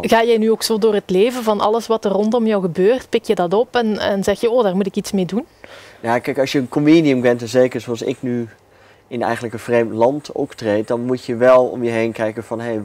Ga jij nu ook zo door het leven van alles wat er rondom jou gebeurt? Pik je dat op en zeg je, oh, daar moet ik iets mee doen? Ja, kijk, als je een comedian bent, en zeker zoals ik nu in eigenlijk een vreemd land optreed, dan moet je wel om je heen kijken van, hé,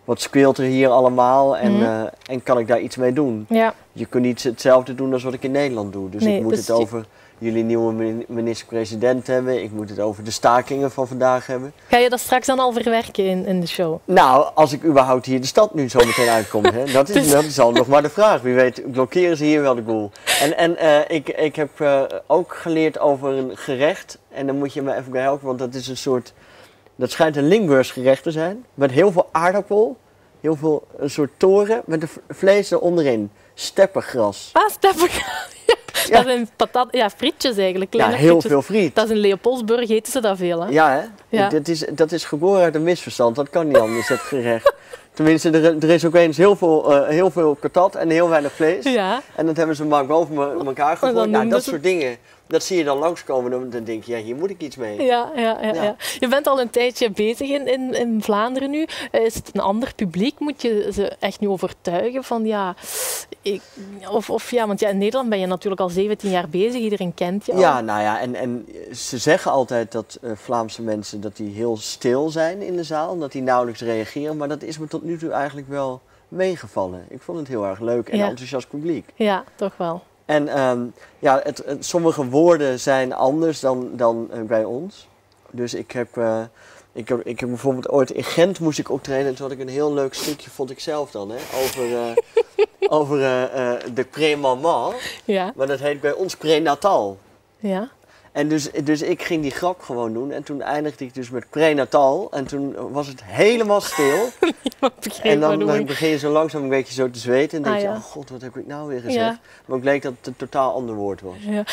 wat speelt er hier allemaal en kan ik daar iets mee doen? Ja. Je kunt niet hetzelfde doen als wat ik in Nederland doe. Dus ik moet het over jullie nieuwe minister-president hebben. Ik moet het over de stakingen van vandaag hebben. Ga je dat straks dan al verwerken in de show? Nou, als ik überhaupt hier de stad nu zo meteen uitkom. Hè, dat is al nog maar de vraag. Wie weet blokkeren ze hier wel de boel. Ik heb ook geleerd over een gerecht. En dan moet je me even bij helpen, want dat is een soort... Dat schijnt een Limburgs gerecht te zijn. Met heel veel aardappel. Een soort toren met de vlees eronderin. Steppergras. Ah, steppergras. Ja. Dat zijn frietjes eigenlijk. Ja, heel veel friet. Dat is in Leopoldsburg, eten ze dat veel, hè? Ja, hè? Ja. Dat is geboren uit een misverstand. Dat kan niet anders, dat gerecht. Tenminste, er is ook eens heel veel patat en heel weinig vlees. Ja. En dat hebben ze maar boven elkaar gegooid. Nou, dat soort dingen, dat zie je dan langskomen. Dan denk je, ja, hier moet ik iets mee. Ja. Je bent al een tijdje bezig in Vlaanderen nu. Is het een ander publiek? Moet je ze echt nu overtuigen van want in Nederland ben je natuurlijk al 17 jaar bezig. Iedereen kent je al. Ja, nou ja, en ze zeggen altijd dat Vlaamse mensen dat die heel stil zijn in de zaal. Dat die nauwelijks reageren. Maar dat is me tot nu toe eigenlijk wel meegevallen. Ik vond het heel erg leuk en enthousiast publiek. Ja, toch wel. En sommige woorden zijn anders dan bij ons. Dus ik heb bijvoorbeeld ooit in Gent moest ik optreden. En toen had ik een heel leuk stukje, vond ik zelf dan, hè, over de pré-maman. Ja. Maar dat heet bij ons prenatal. Ja. En dus ik ging die grap gewoon doen. En toen eindigde ik dus met prenatal. En toen was het helemaal stil. En dan begin je zo langzaam een beetje zo te zweten. En denk je, oh god, wat heb ik nou weer gezegd? Ja. Maar het bleek dat het een totaal ander woord was. Ja.